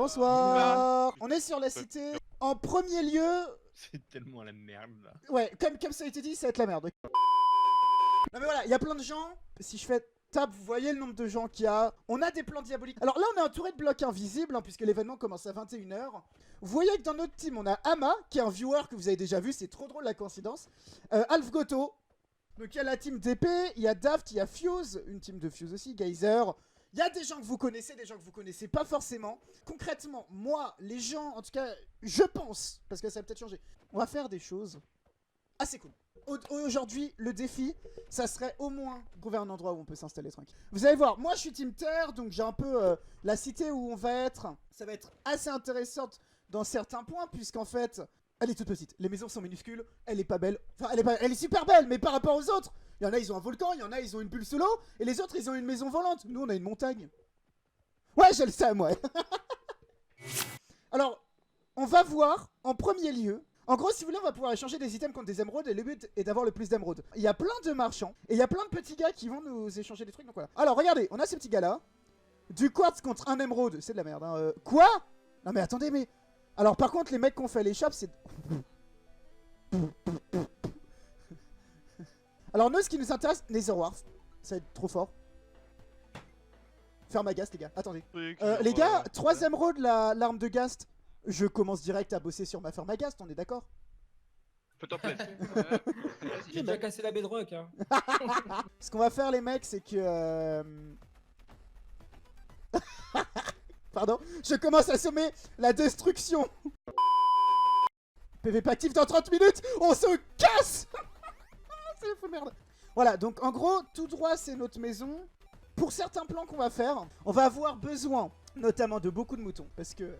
Bonsoir. On est sur la cité. En premier lieu... C'est tellement la merde là. Ouais, comme ça a été dit, ça va être la merde. Non mais voilà, il y a plein de gens. Si je fais tab, vous voyez le nombre de gens qu'il y a. On a des plans diaboliques. Alors là, on est entouré de blocs invisibles, hein, puisque l'événement commence à 21 h. Vous voyez que dans notre team, on a Ama, qui est un viewer que vous avez déjà vu. C'est trop drôle la coïncidence. Alf Goto. Donc il y a la team DP, il y a Daft, il y a Fuse, une team de Fuse aussi, Geyser. Il y a des gens que vous connaissez, des gens que vous connaissez pas forcément. Concrètement, moi, les gens, en tout cas, je pense, parce que ça va peut-être changer, on va faire des choses assez cool. Aujourd'hui, le défi, ça serait au moins trouver un endroit où on peut s'installer tranquille. Vous allez voir, moi je suis team Terre, donc j'ai un peu la cité où on va être. Ça va être assez intéressante dans certains points, puisqu'en fait, elle est toute petite. Les maisons sont minuscules, elle est pas belle. Enfin, elle est super belle, mais par rapport aux autres. Il y en a, ils ont un volcan, il y en a, ils ont une bulle sous l'eau, et les autres, ils ont une maison volante. Nous, on a une montagne. Ouais, j'ai le seum, ouais. Alors, on va voir, en premier lieu... En gros, si vous voulez, on va pouvoir échanger des items contre des émeraudes, et le but est d'avoir le plus d'émeraudes. Il y a plein de marchands, et il y a plein de petits gars qui vont nous échanger des trucs, donc voilà. Alors, regardez, on a ces petits gars-là. Du quartz contre un émeraude, c'est de la merde, hein. Quoi? Non mais attendez, mais... Alors, par contre, les mecs qu'on fait l'échappe, c'est... Alors nous, ce qui nous intéresse, Netherwharf. Ça va être trop fort. Faire ma Ghast, les gars. Attendez. Les gars, 3 émeraudes, l'arme de Ghast. Je commence direct à bosser sur ma Fermagast, on est d'accord? Peut-être plaît. J'ai déjà cassé la bedrock, hein. Ce qu'on va faire, les mecs, c'est que... Pardon, je commence à semer la destruction. PVP actif dans 30 minutes, on se casse. C'est fou merde. Voilà, donc en gros, tout droit, c'est notre maison. Pour certains plans qu'on va faire, on va avoir besoin, notamment de beaucoup de moutons, parce que...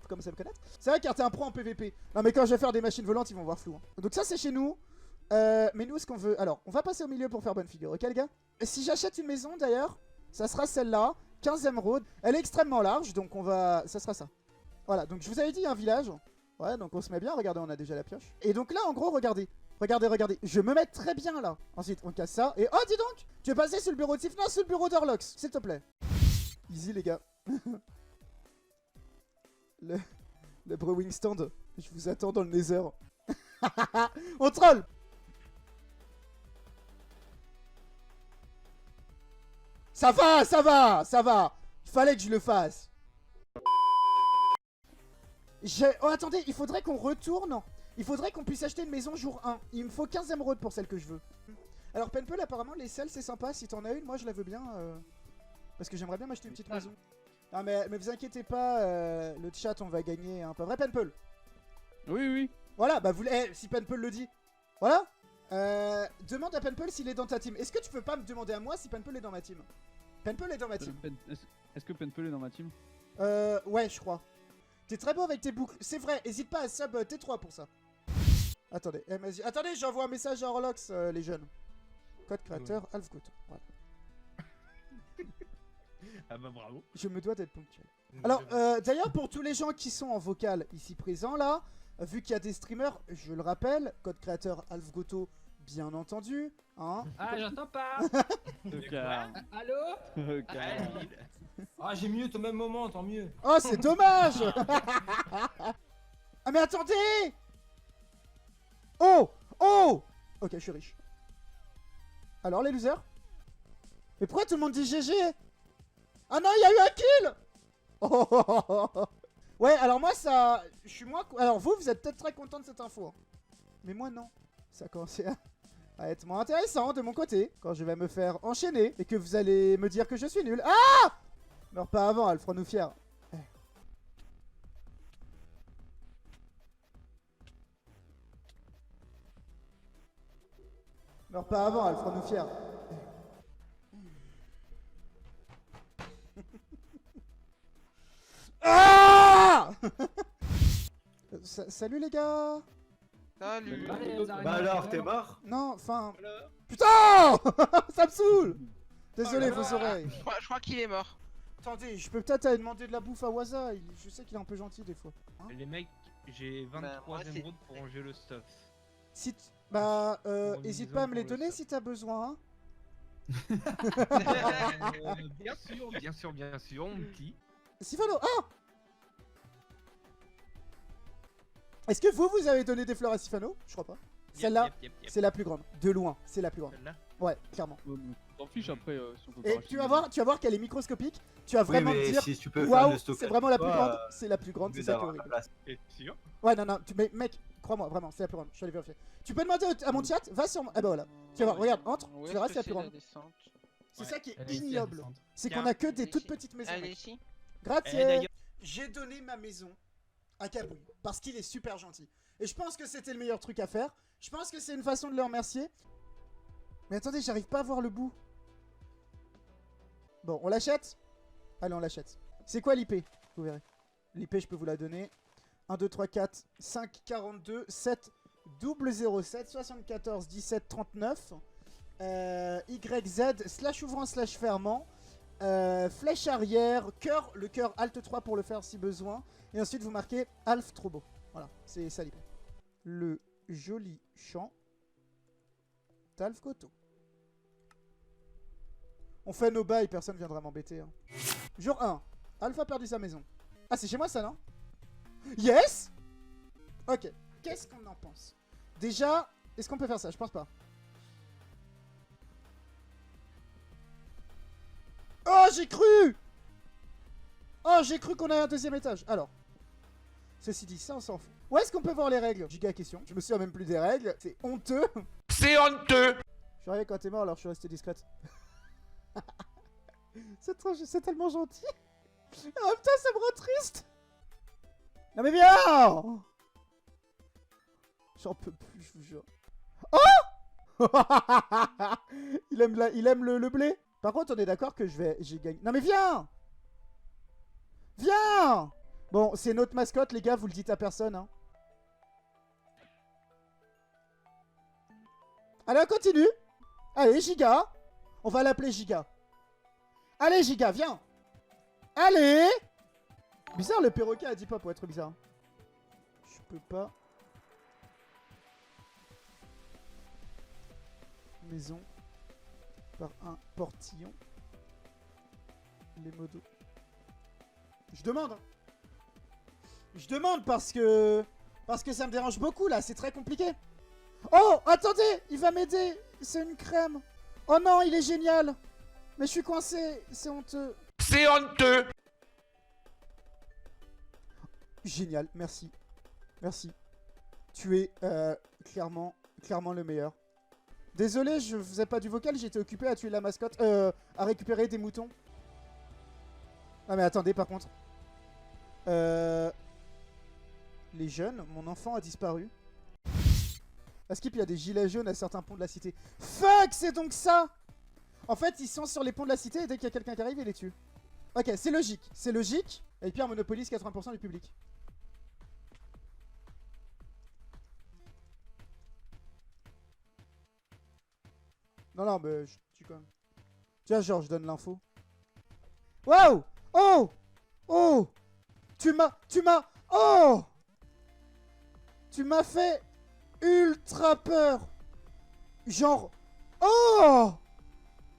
Faut commencer à me connaître. C'est vrai car t'es un pro en PVP. Non mais quand je vais faire des machines volantes, ils vont voir flou. Hein. Donc ça, c'est chez nous. Mais nous, ce qu'on veut... Alors, on va passer au milieu pour faire bonne figure, ok les gars? Et si j'achète une maison, d'ailleurs, ça sera celle-là. 15 émeraudes. Elle est extrêmement large, donc on va... Ça sera ça. Voilà, donc je vous avais dit, un village. Ouais, donc on se met bien. Regardez, on a déjà la pioche. Et donc là, en gros, regardez. Regardez, regardez. Je me mets très bien là. Ensuite, on casse ça. Et oh, dis donc, tu es passé sur le bureau de Tiff? Non, sur le bureau d'Orlox, s'il te plaît. Easy, les gars. Le brewing stand. Je vous attends dans le Nether. On troll. Ça va, ça va, ça va. Il fallait que je le fasse. Oh, attendez, il faudrait qu'on retourne. Il faudrait qu'on puisse acheter une maison jour 1. Il me faut 15 émeraudes pour celle que je veux. Alors, Penpel, apparemment, les selles, c'est sympa. Si t'en as une, moi, je la veux bien. Parce que j'aimerais bien m'acheter une petite maison. Non, mais vous inquiétez pas, le chat, on va gagner. Hein. Pas vrai, Penpel? Oui, oui. Voilà, bah, si Penpel le dit. Voilà. Demande à Penpel s'il est dans ta team. Est-ce que tu peux pas me demander à moi si Penpel est dans ma team? Penpel est dans ma team. Est-ce que Penpel est dans ma team? Ouais, je crois. T'es très beau avec tes boucles. C'est vrai, hésite pas à sub T3 pour ça. Attendez, attendez, j'envoie un message à Orlox, les jeunes. Code créateur, Alfgood. Voilà. Ah bah bravo. Je me dois d'être ponctuel. Alors, d'ailleurs, pour tous les gens qui sont en vocal ici présents, là, vu qu'il y a des streamers, je le rappelle, code créateur Alfgoto, bien entendu. Hein. Ah, j'entends pas. Allô? Ah, j'ai mieux au même moment, tant mieux. Oh, c'est dommage. Ah, mais attendez. Oh. Oh. Ok, je suis riche. Alors, les losers? Mais pourquoi tout le monde dit GG? Ah non, il y a eu un kill. Oh. Ouais, alors moi, ça... Je suis moins... Alors, vous êtes peut-être très content de cette info. Hein. Mais moi, non. Ça a commencé à être moins intéressant de mon côté. Quand je vais me faire enchaîner et que vous allez me dire que je suis nul. Ah! Meurs pas avant, elle fera nous fiers. Meurs pas avant, elle fera nous fiers. Ah! Salut les gars. Salut. Bah alors, t'es mort? Non, enfin... Putain. Ça me saoule. Désolé, vos oreilles. Je crois qu'il est mort. Attendez, je peux peut-être aller demander de la bouffe à Waza. Je sais qu'il est un peu gentil des fois. Hein? Les mecs, j'ai 23 moi, c'est- émeraudes pour ranger le stuff. Si bah, Pour une hésite maison pas à me les pour le donner stuff. si t'as besoin. Hein. Bien sûr, bien sûr, bien sûr, mon petit. Sifano. Ah! Est-ce que vous avez donné des fleurs à Sifano? Je crois pas. Celle-là, c'est la plus grande. De loin, c'est la plus grande. Celle-là. Ouais, clairement. T'en fiches après si on peut pas Et racheter tu vas voir qu'elle est microscopique. Tu vas vraiment te dire, si tu peux faire waouh, le stockage, c'est vraiment la plus toi, grande. C'est la plus grande, c'est ça qui est horrible. Et sûr? Ouais, non, mais mec, crois-moi, vraiment, c'est la plus grande. Je suis allé vérifier. Tu peux demander à mon chat, va sur. Ah bah voilà. Tu vas voir, regarde, entre, Où tu est-ce verras, que c'est la plus grande. descente? C'est ça qui est Elle est ici, la ignoble. descente. C'est Tiens, qu'on a que elle des est toutes ici. petites maisons. Elle est mec. ici. Grazie. d'ailleurs- J'ai donné ma maison à Cabri parce qu'il est super gentil. Et je pense que c'était le meilleur truc à faire. Je pense que c'est une façon de le remercier. Mais attendez, j'arrive pas à voir le bout. Bon, on l'achète? Allez, on l'achète. C'est quoi l'IP? Vous verrez. L'IP, je peux vous la donner. 1, 2, 3, 4, 5, 42, 7, 007, 74, 17, 39. YZ, slash ouvrant, slash fermant. Flèche arrière, cœur, le cœur Alt 3 pour le faire si besoin. Et ensuite, vous marquez Alf Trobo. Voilà, c'est ça l'IP. Le joli champ d'Alf Koto. On fait nos bails, personne viendra m'embêter. Hein. Jour 1. Alpha a perdu sa maison. Ah, c'est chez moi ça, non? Yes! Ok. Qu'est-ce qu'on en pense? Déjà, est-ce qu'on peut faire ça? Je pense pas. Oh, j'ai cru! Oh, j'ai cru qu'on avait un deuxième étage. Alors. Ceci dit, ça, on s'en fout. Où est-ce qu'on peut voir les règles? Giga question. Je me souviens même plus des règles. C'est honteux. C'est honteux! Je suis arrivé quand t'es mort, alors je suis resté discrète. C'est tellement gentil. En même temps, ça me rend triste. Non mais viens! J'en peux plus, je vous jure. Oh! il aime le blé. Par contre, on est d'accord que j'ai gagné. Non mais viens! Viens! Bon, c'est notre mascotte, les gars, vous le dites à personne. Hein. Allez, on continue. Allez, Giga. On va l'appeler Giga. Allez, Giga, viens. Allez. Bizarre, le perroquet a dit pas pour être bizarre. Je peux pas. Maison. Par un portillon. Les modos. Je demande. Hein. Je demande parce que ça me dérange beaucoup là, c'est très compliqué. Oh, attendez, il va m'aider. C'est une crème. Oh non, il est génial. Mais je suis coincé, c'est honteux. C'est honteux! Génial, merci. Merci. Tu es clairement le meilleur. Désolé, je faisais pas du vocal, j'étais occupé à tuer la mascotte, à récupérer des moutons. Ah mais attendez, par contre. Les jeunes, mon enfant a disparu. À Skip, il y a des gilets jaunes à certains ponts de la cité. Fuck, c'est donc ça! En fait, ils sont sur les ponts de la cité et dès qu'il y a quelqu'un qui arrive, il les tue. Ok, c'est logique, c'est logique. Et Pierre monopolise 80% du public. Non, mais je tue quand même. Tiens, genre, je donne l'info. Waouh! Oh! Oh! Tu m'as... Oh! Tu m'as fait ultra peur. Genre... Oh!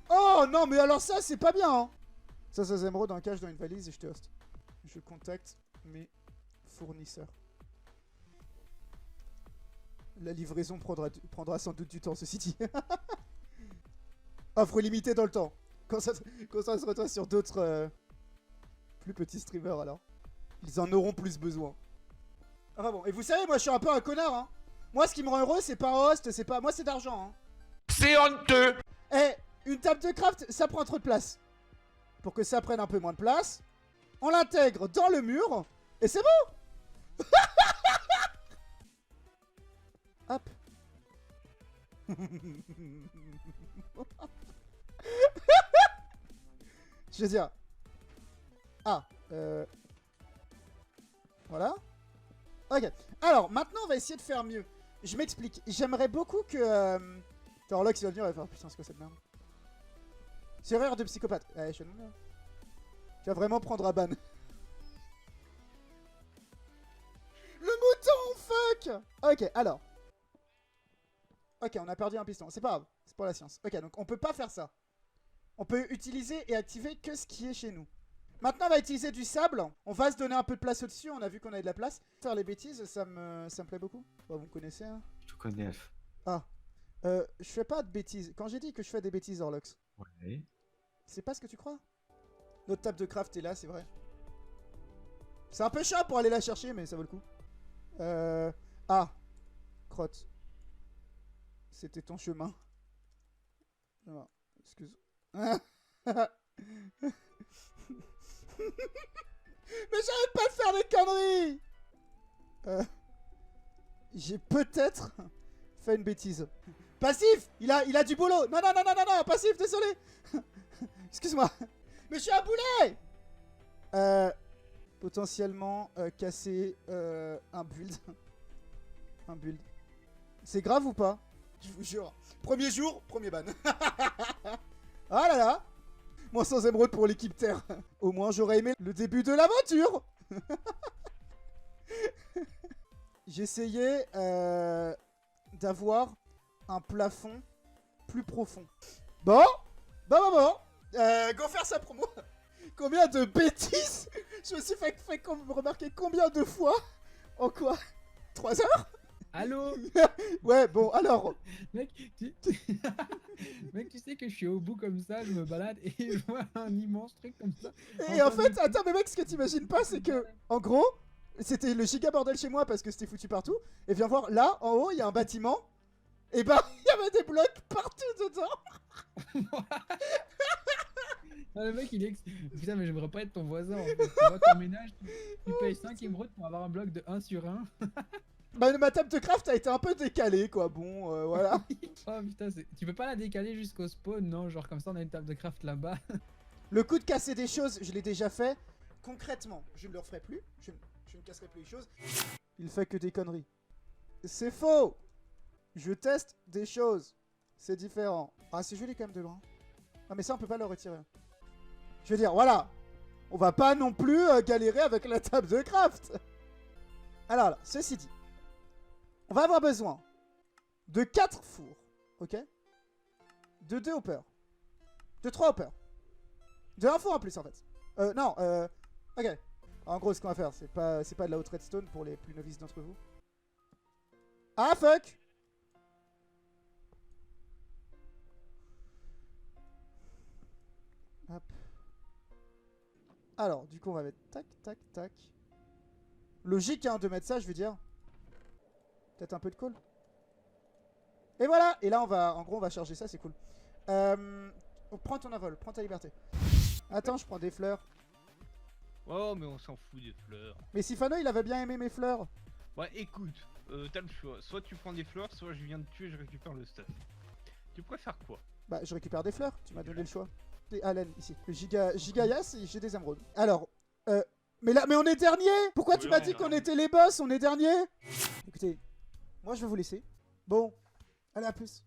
Oh non, mais alors ça, c'est pas bien, hein. Ça émeraudes en cache dans une valise et je te hoste. Je contacte mes fournisseurs. La livraison prendra sans doute du temps, ceci dit. Offre limitée dans le temps. Quand ça se retrouve sur d'autres plus petits streamers, alors. Ils en auront plus besoin. Ah bon, et vous savez, moi je suis un peu un connard, hein. Moi, ce qui me rend heureux, c'est pas host, c'est pas... Moi, c'est d'argent, hein. C'est honteux! Eh, une table de craft, ça prend trop de place. Pour que ça prenne un peu moins de place, on l'intègre dans le mur, et c'est bon. Hop. Je veux dire... Ah, Voilà. Ok. Alors, maintenant, on va essayer de faire mieux. Je m'explique. J'aimerais beaucoup que... Torlox, il va venir, il va faire... Putain, c'est quoi cette merde? C'est erreur de psychopathe. Ouais, je suis non. Tu vas vraiment prendre à ban. Le mouton, fuck. Ok, alors. Ok, on a perdu un piston. C'est pas grave. C'est pour la science. Ok, donc on peut pas faire ça. On peut utiliser et activer que ce qui est chez nous. Maintenant, on va utiliser du sable. On va se donner un peu de place au-dessus. On a vu qu'on avait de la place. Faire les bêtises, ça me plaît beaucoup. Bon, vous me connaissez, hein. Je te connais, Elf. Ah. Je fais pas de bêtises. Quand j'ai dit que je fais des bêtises, Orlox, Ouais. c'est pas ce que tu crois. Notre table de craft est là, c'est vrai. C'est un peu cher pour aller la chercher, mais ça vaut le coup. Ah. Crotte. C'était ton chemin. Ah, excuse. Mais j'arrête pas de faire des conneries. J'ai peut-être fait une bêtise. Passif, il a du boulot. Non, passif, désolé. Excuse-moi. Mais je suis un boulet. Potentiellement casser un build. Un build. C'est grave ou pas? Je vous jure. Premier jour, premier ban. Ah là là. Moi sans émeraude pour l'équipe Terre. Au moins j'aurais aimé le début de l'aventure. J'essayais d'avoir un plafond plus profond. Bon. Go faire sa promo. Combien de bêtises je me suis fait remarquer combien de fois. En quoi 3 heures. Allô. Ouais, bon, alors. Mec, Mec, tu sais que je suis au bout comme ça, je me balade et je vois un immense truc comme ça. Et en fait, attends, mais mec, ce que t'imagines pas, c'est que, en gros, c'était le giga bordel chez moi parce que c'était foutu partout. Et viens voir, là, en haut, il y a un bâtiment. Et bah, il y avait des blocs partout dedans. Ah, le mec, il est. Putain, mais j'aimerais pas être ton voisin en fait. Tu vois, ton ménage, tu payes 5 émeraudes pour avoir un bloc de 1 sur 1. Bah, ma table de craft a été un peu décalée, quoi. Bon, voilà. Oh putain, tu peux pas la décaler jusqu'au spawn, non? Genre comme ça, on a une table de craft là-bas. Le coup de casser des choses, je l'ai déjà fait. Concrètement, je ne le referai plus. Je ne casserai plus les choses. Il fait que des conneries. C'est faux. Je teste des choses. C'est différent. Ah, c'est joli quand même de loin. Ah, mais ça, on peut pas le retirer. Je veux dire, voilà. On va pas non plus galérer avec la table de craft. Alors là, ceci dit. On va avoir besoin de 4 fours. Ok? De 2 hoppers. De 3 hoppers. De 1 four en plus, en fait. Non, ok. En gros, ce qu'on va faire, c'est pas de la haute redstone pour les plus novices d'entre vous. Ah, fuck! Hop. Alors, du coup, on va mettre tac, tac, tac. Logique, hein, de mettre ça, je veux dire. Peut-être un peu de colle. Et voilà! Et là, en gros, on va charger ça, c'est cool. Prends ton envol, prends ta liberté. Attends, je prends des fleurs. Oh, mais on s'en fout des fleurs. Mais Sifano, il avait bien aimé mes fleurs. Ouais, écoute, t'as le choix. Soit tu prends des fleurs, soit je viens de tuer et je récupère le stuff. Tu préfères quoi? Bah, je récupère des fleurs, tu m'as donné le choix. Des Allen, ici. Le Gigayas, et j'ai des émeraudes. Alors, mais on est dernier. Pourquoi tu m'as dit qu'on était les boss? On est dernier. Écoutez, moi je vais vous laisser. Bon, allez, à plus.